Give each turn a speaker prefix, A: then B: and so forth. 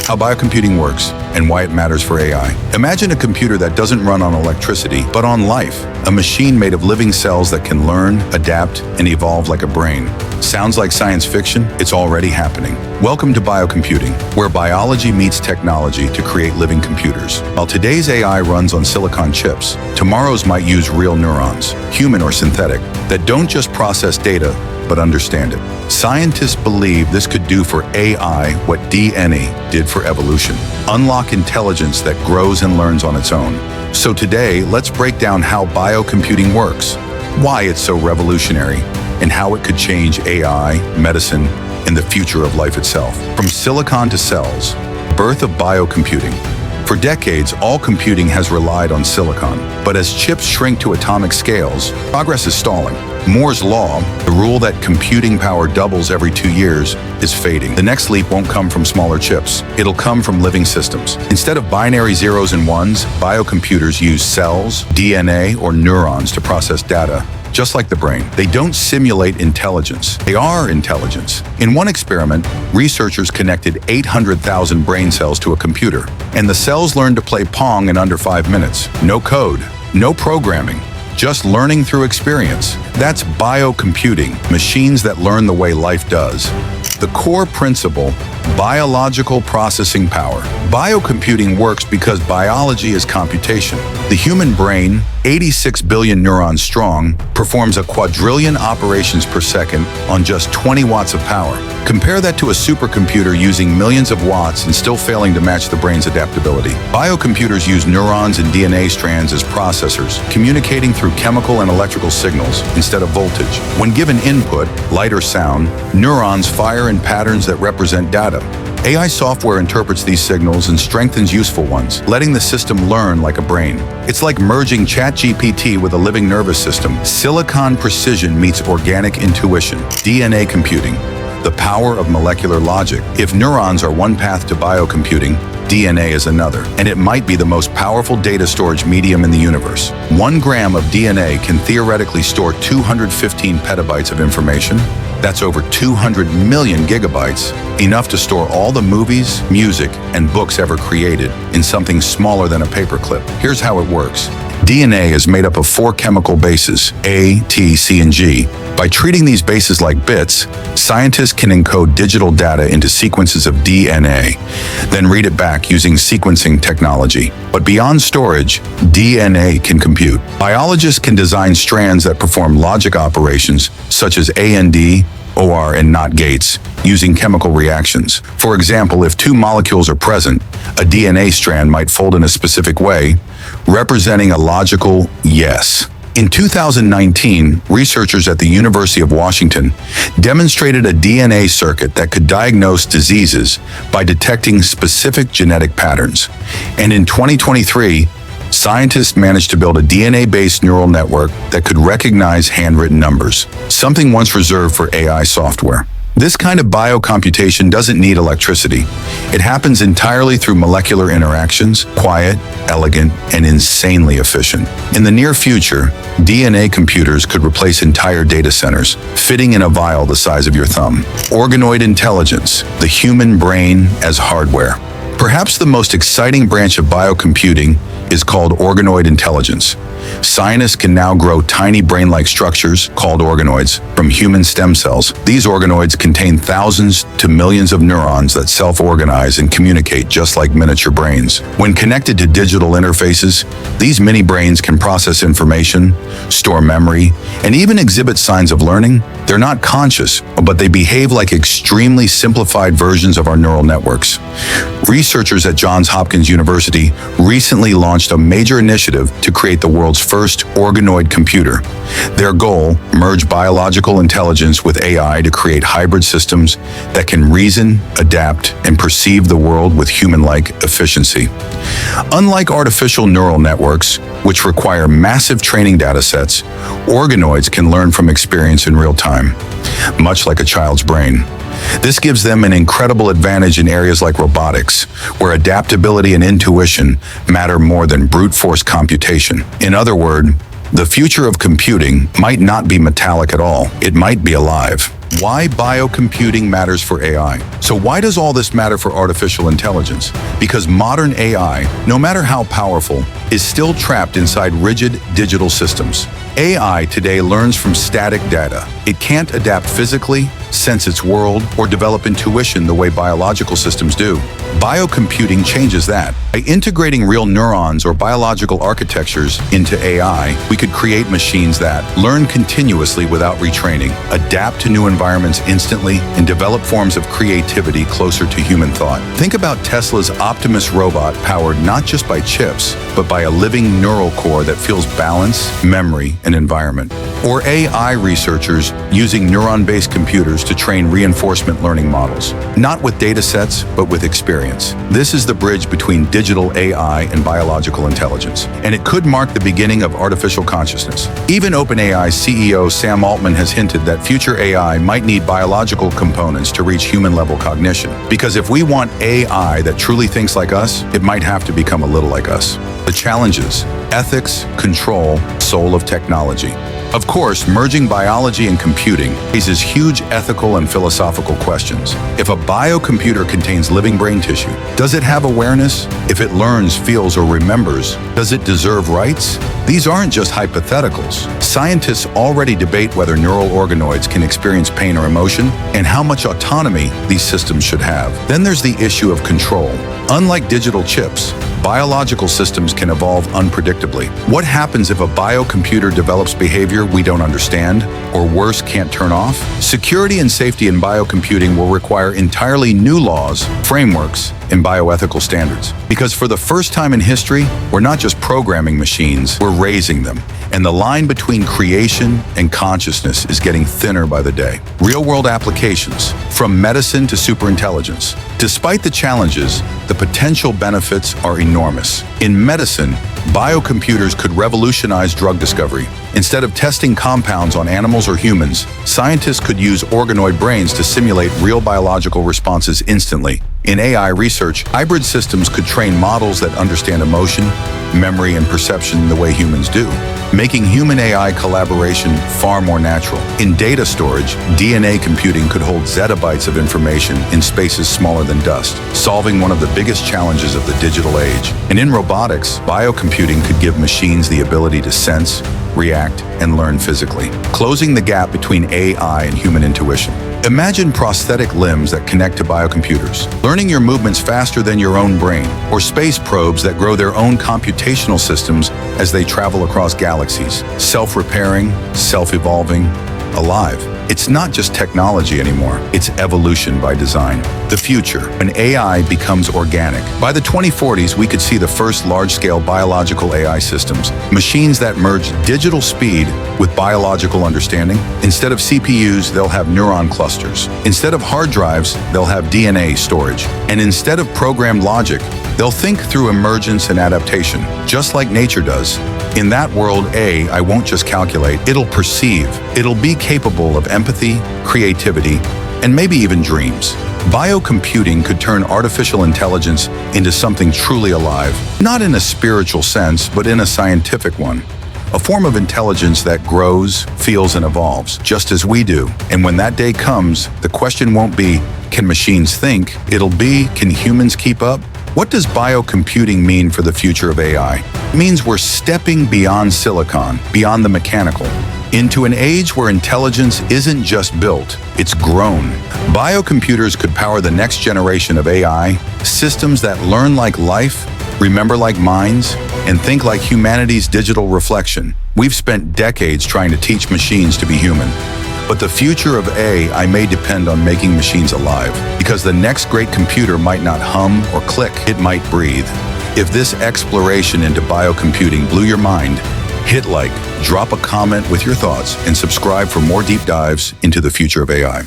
A: How biocomputing works and why it matters for AI. Imagine a computer that doesn't run on electricity, but on life. A machine made of living cells that can learn, adapt, and evolve like a brain. Sounds like science fiction? It's already happening. Welcome to Biocomputing, where biology meets technology to create living computers. While today's AI runs on silicon chips, tomorrow's might use real neurons, human or synthetic, that don't just process data, but understand it. Scientists believe this could do for AI what DNA did for evolution. Unlock intelligence that grows and learns on its own. So today, let's break down how biocomputing works, why it's so revolutionary, and how it could change AI, medicine, and the future of life itself. From silicon to cells, birth of biocomputing. For decades, all computing has relied on silicon, but as chips shrink to atomic scales, progress is stalling. Moore's law, the rule that computing power doubles every 2 years, is fading. The next leap won't come from smaller chips. It'll come from living systems. Instead of binary zeros and ones, biocomputers use cells, DNA, or neurons to process data. Just like the brain, they don't simulate intelligence. They are intelligence. In one experiment, researchers connected 800,000 brain cells to a computer, and the cells learned to play Pong in under 5 minutes. No code, no programming, just learning through experience. That's biocomputing, machines that learn the way life does. The core principle, biological processing power. Biocomputing works because biology is computation. The human brain, 86 billion neurons strong, performs a quadrillion operations per second on just 20 watts of power. Compare that to a supercomputer using millions of watts and still failing to match the brain's adaptability. Biocomputers use neurons and DNA strands as processors, communicating through chemical and electrical signals instead of voltage. When given input, light or sound, neurons fire in patterns that represent data. AI software interprets these signals and strengthens useful ones, letting the system learn like a brain. It's like merging ChatGPT with a living nervous system. Silicon precision meets organic intuition. DNA computing, the power of molecular logic. If neurons are one path to biocomputing, DNA is another, and it might be the most powerful data storage medium in the universe. 1 gram of DNA can theoretically store 215 petabytes of information. That's over 200 million gigabytes, enough to store all the movies, music, and books ever created in something smaller than a paperclip. Here's how it works. DNA is made up of 4 chemical bases, A, T, C, and G. By treating these bases like bits, scientists can encode digital data into sequences of DNA, then read it back using sequencing technology. But beyond storage, DNA can compute. Biologists can design strands that perform logic operations such as AND, OR, and NOT gates, using chemical reactions. For example, if 2 molecules are present, a DNA strand might fold in a specific way, representing a logical yes. In 2019, researchers at the University of Washington demonstrated a DNA circuit that could diagnose diseases by detecting specific genetic patterns. And in 2023, scientists managed to build a DNA-based neural network that could recognize handwritten numbers, something once reserved for AI software. This kind of biocomputation doesn't need electricity. It happens entirely through molecular interactions, quiet, elegant, and insanely efficient. In the near future, DNA computers could replace entire data centers, fitting in a vial the size of your thumb. Organoid intelligence, the human brain as hardware. Perhaps the most exciting branch of biocomputing is called organoid intelligence. Scientists can now grow tiny brain-like structures, called organoids, from human stem cells. These organoids contain thousands to millions of neurons that self-organize and communicate just like miniature brains. When connected to digital interfaces, these mini-brains can process information, store memory, and even exhibit signs of learning. They're not conscious, but they behave like extremely simplified versions of our neural networks. Researchers at Johns Hopkins University recently launched a major initiative to create the world's first organoid computer. Their goal, merge biological intelligence with AI to create hybrid systems that can reason, adapt, and perceive the world with human-like efficiency. Unlike artificial neural networks, which require massive training data sets, organoids can learn from experience in real time, much like a child's brain. This gives them an incredible advantage in areas like robotics, where adaptability and intuition matter more than brute force computation. In other words, the future of computing might not be metallic at all. It might be alive. Why biocomputing matters for AI. So why does all this matter for artificial intelligence? Because modern AI, no matter how powerful, is still trapped inside rigid digital systems. AI today learns from static data. It can't adapt physically, sense its world, or develop intuition the way biological systems do. Biocomputing changes that. By integrating real neurons or biological architectures into AI, we could create machines that learn continuously without retraining, adapt to new environments instantly, and develop forms of creativity closer to human thought. Think about Tesla's Optimus robot, powered not just by chips, but by a living neural core that feels balance, memory, and environment. Or AI researchers using neuron-based computers to train reinforcement learning models, not with data sets, but with experience. This is the bridge between digital AI and biological intelligence, and it could mark the beginning of artificial consciousness. Even OpenAI CEO Sam Altman has hinted that future AI might need biological components to reach human-level cognition. Because if we want AI that truly thinks like us, it might have to become a little like us. The challenges: ethics, control, soul of technology. Of course, merging biology and computing raises huge ethical and philosophical questions. If a biocomputer contains living brain tissue, does it have awareness? If it learns, feels, or remembers, does it deserve rights? These aren't just hypotheticals. Scientists already debate whether neural organoids can experience pain or emotion, and how much autonomy these systems should have. Then there's the issue of control. Unlike digital chips, biological systems can evolve unpredictably. What happens if a biocomputer develops behavior we don't understand, or worse, can't turn off? Security and safety in biocomputing will require entirely new laws, frameworks, and bioethical standards. Because for the first time in history, we're not just programming machines, we're raising them. And the line between creation and consciousness is getting thinner by the day. Real-world applications, from medicine to superintelligence. Despite the challenges, the potential benefits are enormous. In medicine, biocomputers could revolutionize drug discovery. Instead of testing compounds on animals or humans, scientists could use organoid brains to simulate real biological responses instantly. In AI research, hybrid systems could train models that understand emotion, memory, and perception the way humans do, making human-AI collaboration far more natural. In data storage, DNA computing could hold zettabytes of information in spaces smaller than dust, solving one of the biggest challenges of the digital age. And in robotics, biocomputing could give machines the ability to sense, react, and learn physically, closing the gap between AI and human intuition. Imagine prosthetic limbs that connect to biocomputers, learning your movements faster than your own brain, or space probes that grow their own computational systems as they travel across galaxies, self-repairing, self-evolving, alive. It's not just technology anymore, it's evolution by design. The future, when AI becomes organic. By the 2040s, we could see the first large-scale biological AI systems, machines that merge digital speed with biological understanding. Instead of CPUs, they'll have neuron clusters. Instead of hard drives, they'll have DNA storage. And instead of programmed logic, they'll think through emergence and adaptation, just like nature does. In that world, AI won't just calculate, it'll perceive. It'll be capable of empathy, creativity, and maybe even dreams. Biocomputing could turn artificial intelligence into something truly alive, not in a spiritual sense, but in a scientific one. A form of intelligence that grows, feels, and evolves, just as we do. And when that day comes, the question won't be, can machines think? It'll be, can humans keep up? What does biocomputing mean for the future of AI? It means we're stepping beyond silicon, beyond the mechanical, into an age where intelligence isn't just built, it's grown. Biocomputers could power the next generation of AI, systems that learn like life, remember like minds, and think like humanity's digital reflection. We've spent decades trying to teach machines to be human. But the future of AI may depend on making machines alive, because the next great computer might not hum or click, it might breathe. If this exploration into biocomputing blew your mind, hit like, drop a comment with your thoughts, and subscribe for more deep dives into the future of AI.